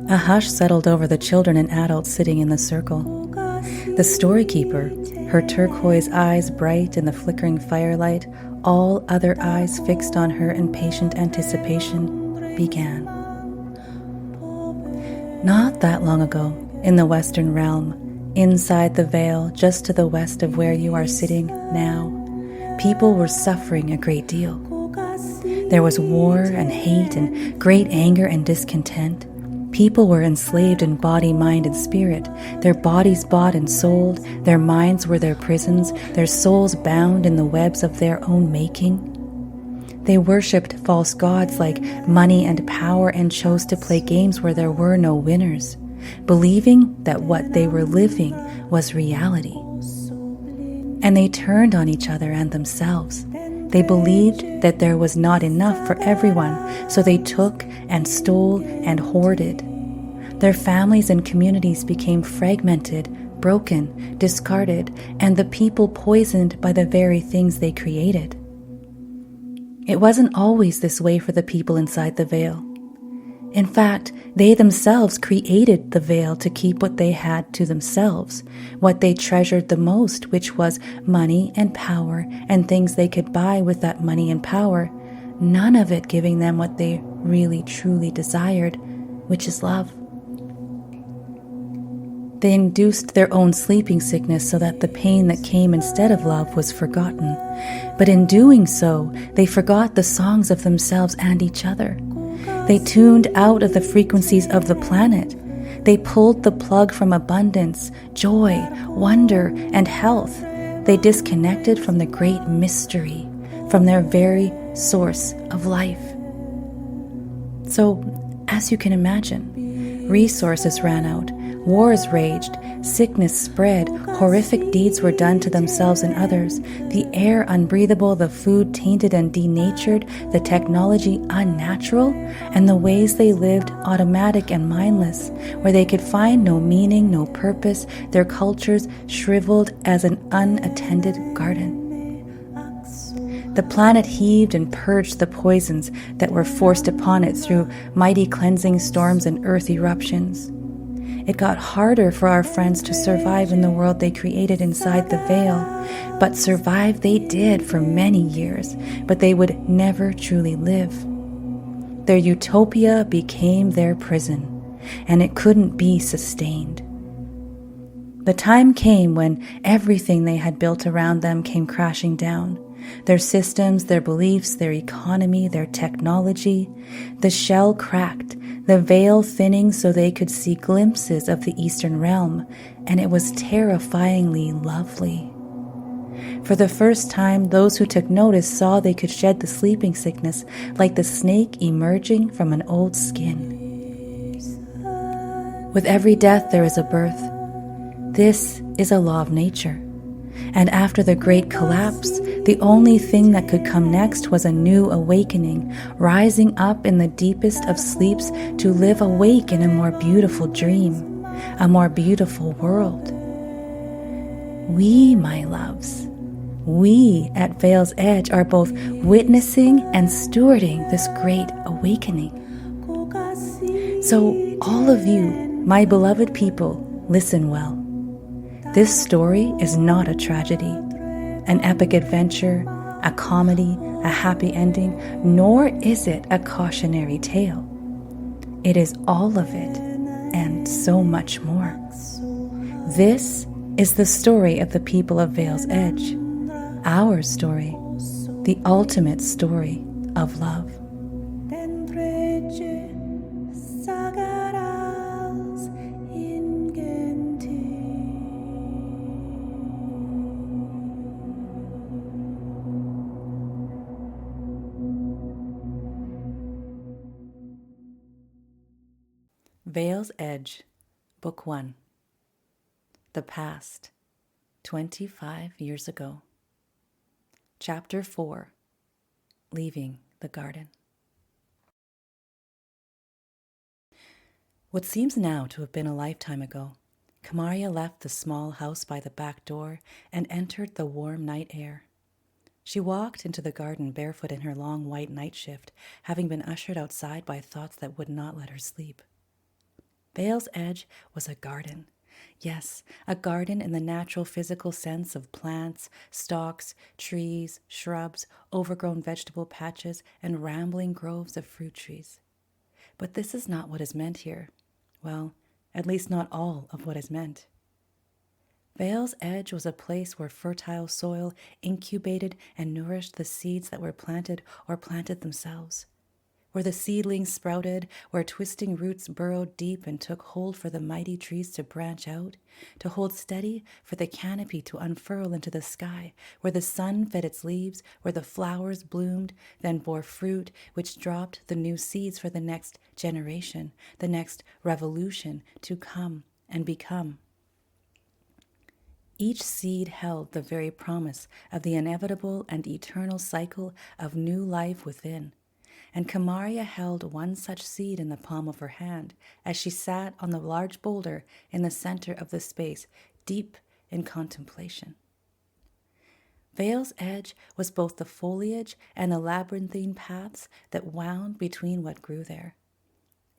A hush settled over the children and adults sitting in the circle. The storykeeper, her turquoise eyes bright in the flickering firelight, all other eyes fixed on her in patient anticipation, began. Not that long ago, in the Western realm, inside the veil just to the west of where you are sitting now, people were suffering a great deal. There was war and hate and great anger and discontent. People were enslaved in body, mind, and spirit, their bodies bought and sold, their minds were their prisons, their souls bound in the webs of their own making. They worshipped false gods like money and power and chose to play games where there were no winners, believing that what they were living was reality. And they turned on each other and themselves. They believed that there was not enough for everyone, so they took and stole and hoarded. Their families and communities became fragmented, broken, discarded, and the people poisoned by the very things they created. It wasn't always this way for the people inside the veil. In fact, they themselves created the veil to keep what they had to themselves, what they treasured the most, which was money and power and things they could buy with that money and power, none of it giving them what they really truly desired, which is love. They induced their own sleeping sickness so that the pain that came instead of love was forgotten. But in doing so, they forgot the songs of themselves and each other. They tuned out of the frequencies of the planet. They pulled the plug from abundance, joy, wonder, and health. They disconnected from the great mystery, from their very source of life. So, as you can imagine, resources ran out, wars raged, sickness spread, horrific deeds were done to themselves and others, the air unbreathable, the food tainted and denatured, the technology unnatural, and the ways they lived automatic and mindless, where they could find no meaning, no purpose, their cultures shriveled as an unattended garden. The planet heaved and purged the poisons that were forced upon it through mighty cleansing storms and earth eruptions. It got harder for our friends to survive in the world they created inside the veil, but survive they did for many years, but they would never truly live. Their utopia became their prison, and it couldn't be sustained. The time came when everything they had built around them came crashing down. Their systems, their beliefs, their economy, their technology. The shell cracked, the veil thinning so they could see glimpses of the Eastern realm, and it was terrifyingly lovely. For the first time, those who took notice saw they could shed the sleeping sickness like the snake emerging from an old skin. With every death there is a birth. This is a law of nature. And after the great collapse, the only thing that could come next was a new awakening, rising up in the deepest of sleeps to live awake in a more beautiful dream, a more beautiful world. We, my loves, we at Veil's Edge are both witnessing and stewarding this great awakening. So all of you, my beloved people, listen well. This story is not a tragedy, an epic adventure, a comedy, a happy ending, nor is it a cautionary tale. It is all of it and so much more. This is the story of the people of Veil's Edge, our story, the ultimate story of love. Veil's Edge, Book 1. The Past, 25 years ago. Chapter 4, Leaving the Garden. What seems now to have been a lifetime ago, Kamaria left the small house by the back door and entered the warm night air. She walked into the garden barefoot in her long white night shift, having been ushered outside by thoughts that would not let her sleep. Vale's Edge was a garden. Yes, a garden in the natural physical sense of plants, stalks, trees, shrubs, overgrown vegetable patches, and rambling groves of fruit trees. But this is not what is meant here. Well, at least not all of what is meant. Vale's Edge was a place where fertile soil incubated and nourished the seeds that were planted or planted themselves, where the seedlings sprouted, where twisting roots burrowed deep and took hold for the mighty trees to branch out, to hold steady for the canopy to unfurl into the sky, where the sun fed its leaves, where the flowers bloomed, then bore fruit, which dropped the new seeds for the next generation, the next revolution to come and become. Each seed held the very promise of the inevitable and eternal cycle of new life within, and Kamaria held one such seed in the palm of her hand as she sat on the large boulder in the center of the space, deep in contemplation. Vale's Edge was both the foliage and the labyrinthine paths that wound between what grew there.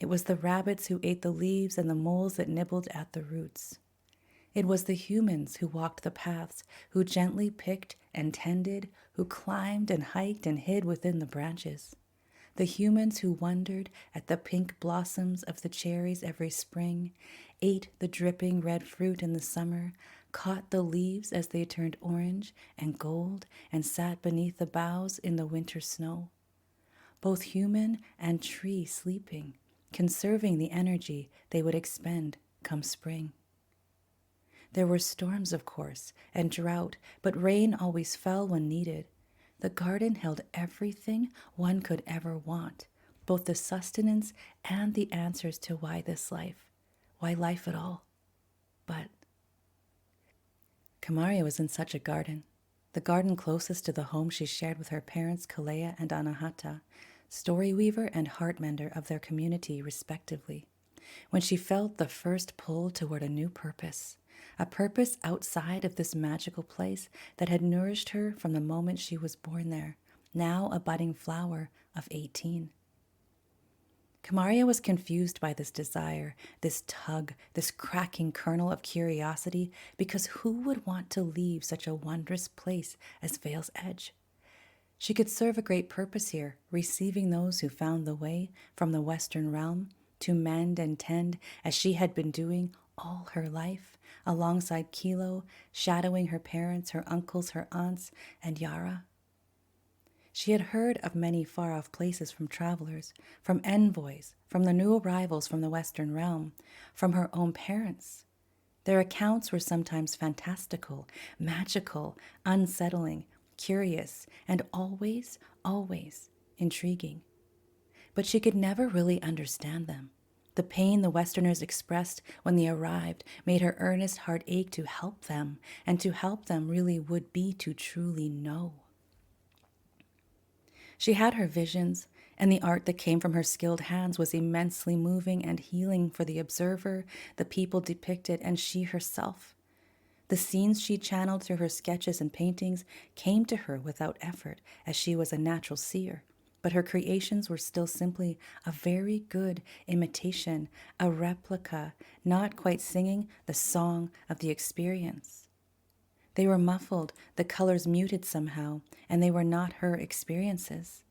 It was the rabbits who ate the leaves and the moles that nibbled at the roots. It was the humans who walked the paths, who gently picked and tended, who climbed and hiked and hid within the branches. The humans who wondered at the pink blossoms of the cherries every spring, ate the dripping red fruit in the summer, caught the leaves as they turned orange and gold, and sat beneath the boughs in the winter snow. Both human and tree sleeping, conserving the energy they would expend come spring. There were storms, of course, and drought, but rain always fell when needed. The garden held everything one could ever want, both the sustenance and the answers to why this life, why life at all. But Kamaria was in such a garden, the garden closest to the home she shared with her parents, Kalea and Anahata, story weaver and heart mender of their community, respectively, when she felt the first pull toward a new purpose, a purpose outside of this magical place that had nourished her from the moment she was born there, now a budding flower of 18. Kamaria was confused by this desire, this tug, this cracking kernel of curiosity, because who would want to leave such a wondrous place as Vale's Edge? She could serve a great purpose here, receiving those who found the way from the Western realm to mend and tend as she had been doing all her life, alongside Kilo, shadowing her parents, her uncles, her aunts, and Yara. She had heard of many far-off places from travelers, from envoys, from the new arrivals from the Western realm, from her own parents. Their accounts were sometimes fantastical, magical, unsettling, curious, and always, always intriguing. But she could never really understand them. The pain the Westerners expressed when they arrived made her earnest heart ache to help them, and to help them really would be to truly know. She had her visions, and the art that came from her skilled hands was immensely moving and healing for the observer, the people depicted, and she herself. The scenes she channeled through her sketches and paintings came to her without effort, as she was a natural seer. But her creations were still simply a very good imitation, a replica, not quite singing the song of the experience. They were muffled, the colors muted somehow, and they were not her experiences.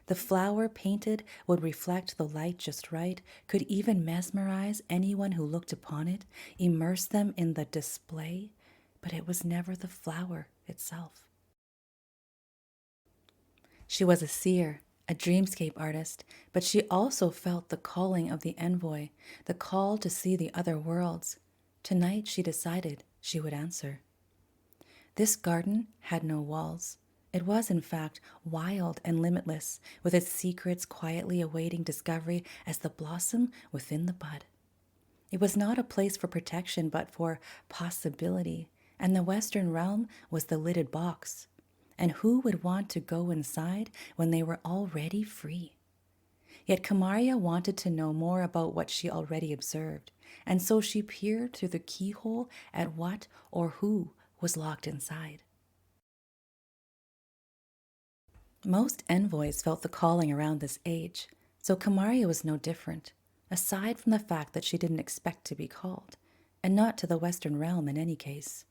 The flower painted would reflect the light just right, could even mesmerize anyone who looked upon it, immerse them in the display, but it was never the flower itself. She was a seer, a dreamscape artist, but she also felt the calling of the envoy, the call to see the other worlds. Tonight she decided she would answer. This garden had no walls. It was, in fact, wild and limitless, with its secrets quietly awaiting discovery as the blossom within the bud. It was not a place for protection, but for possibility, and the Western realm was the lidded box. And who would want to go inside when they were already free? Yet Kamaria wanted to know more about what she already observed, and so she peered through the keyhole at what or who was locked inside. Most envoys felt the calling around this age, so Kamaria was no different. aside from the fact that she didn't expect to be called, and not to the Western realm in any case.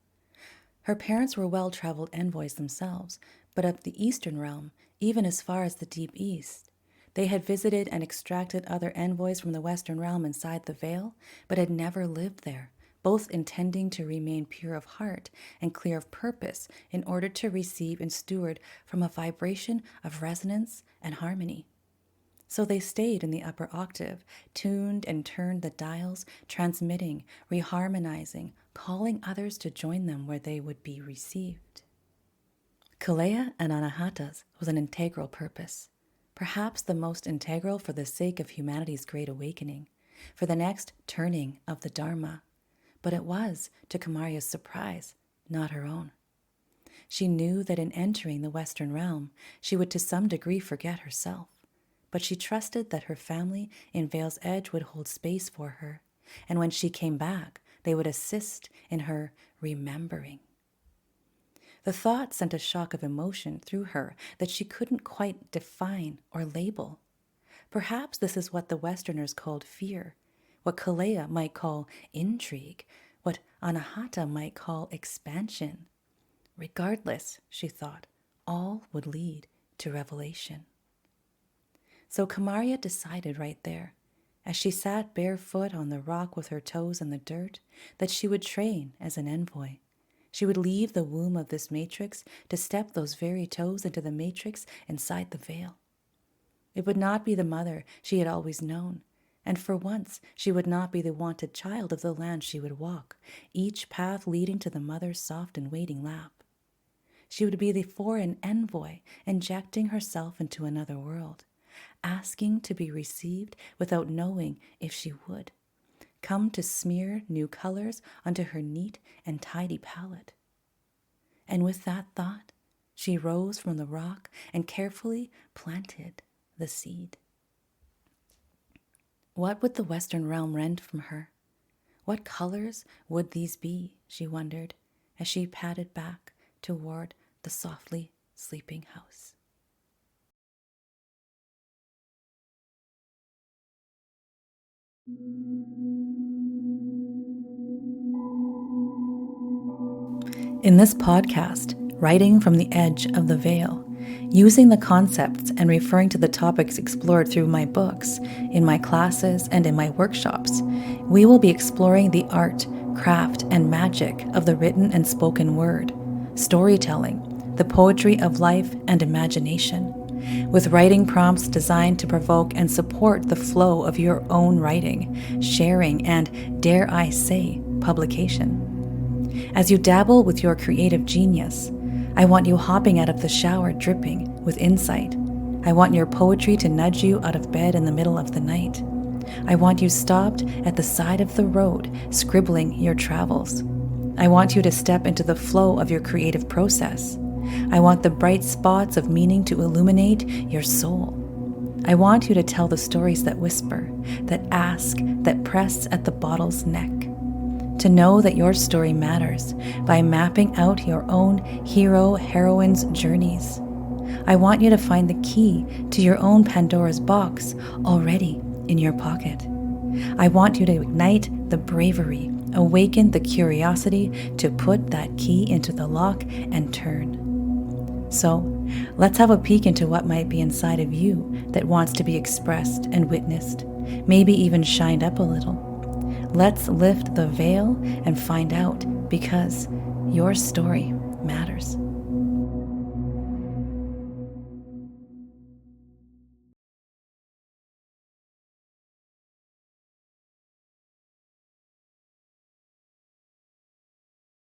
Her parents were well-traveled envoys themselves, but of the Eastern realm, even as far as the Deep East. They had visited and extracted other envoys from the Western realm inside the veil, but had never lived there, both intending to remain pure of heart and clear of purpose in order to receive and steward from a vibration of resonance and harmony. So they stayed in the upper octave, tuned and turned the dials, transmitting, reharmonizing, calling others to join them where they would be received. Kalea and Anahata's was an integral purpose, perhaps the most integral for the sake of humanity's great awakening, for the next turning of the Dharma. But it was, to Kamaria's surprise, not her own. She knew that in entering the Western realm, she would to some degree forget herself, but she trusted that her family in Vale's Edge would hold space for her, and when she came back, they would assist in her remembering. The thought sent a shock of emotion through her that she couldn't quite define or label. Perhaps this is what the Westerners called fear, what Kalea might call intrigue, what Anahata might call expansion. Regardless, she thought, all would lead to revelation. So Kamaria decided right there, as she sat barefoot on the rock with her toes in the dirt, that she would train as an envoy. She would leave the womb of this matrix to step those very toes into the matrix inside the veil. It would not be the mother she had always known, and for once she would not be the wanted child of the land she would walk, each path leading to the mother's soft and waiting lap. She would be the foreign envoy, injecting herself into another world, asking to be received without knowing if she would, come to smear new colors onto her neat and tidy palette. And with that thought, she rose from the rock and carefully planted the seed. What would the Western realm rend from her? What colors would these be, she wondered, as she padded back toward the softly sleeping house. In this podcast, Writing from the Edge of the Veil, using the concepts and referring to the topics explored through my books, in my classes, and in my workshops, we will be exploring the art, craft, and magic of the written and spoken word, storytelling, the poetry of life and imagination, with writing prompts designed to provoke and support the flow of your own writing, sharing, and, dare I say, publication. As you dabble with your creative genius, I want you hopping out of the shower dripping with insight. I want your poetry to nudge you out of bed in the middle of the night. I want you stopped at the side of the road, scribbling your travels. I want you to step into the flow of your creative process. I want the bright spots of meaning to illuminate your soul. I want you to tell the stories that whisper, that ask, that press at the bottle's neck. To know that your story matters by mapping out your own hero-heroine's journeys. I want you to find the key to your own Pandora's box already in your pocket. I want you to ignite the bravery, awaken the curiosity to put that key into the lock and turn. So, let's have a peek into what might be inside of you that wants to be expressed and witnessed, maybe even shined up a little. Let's lift the veil and find out, because your story matters.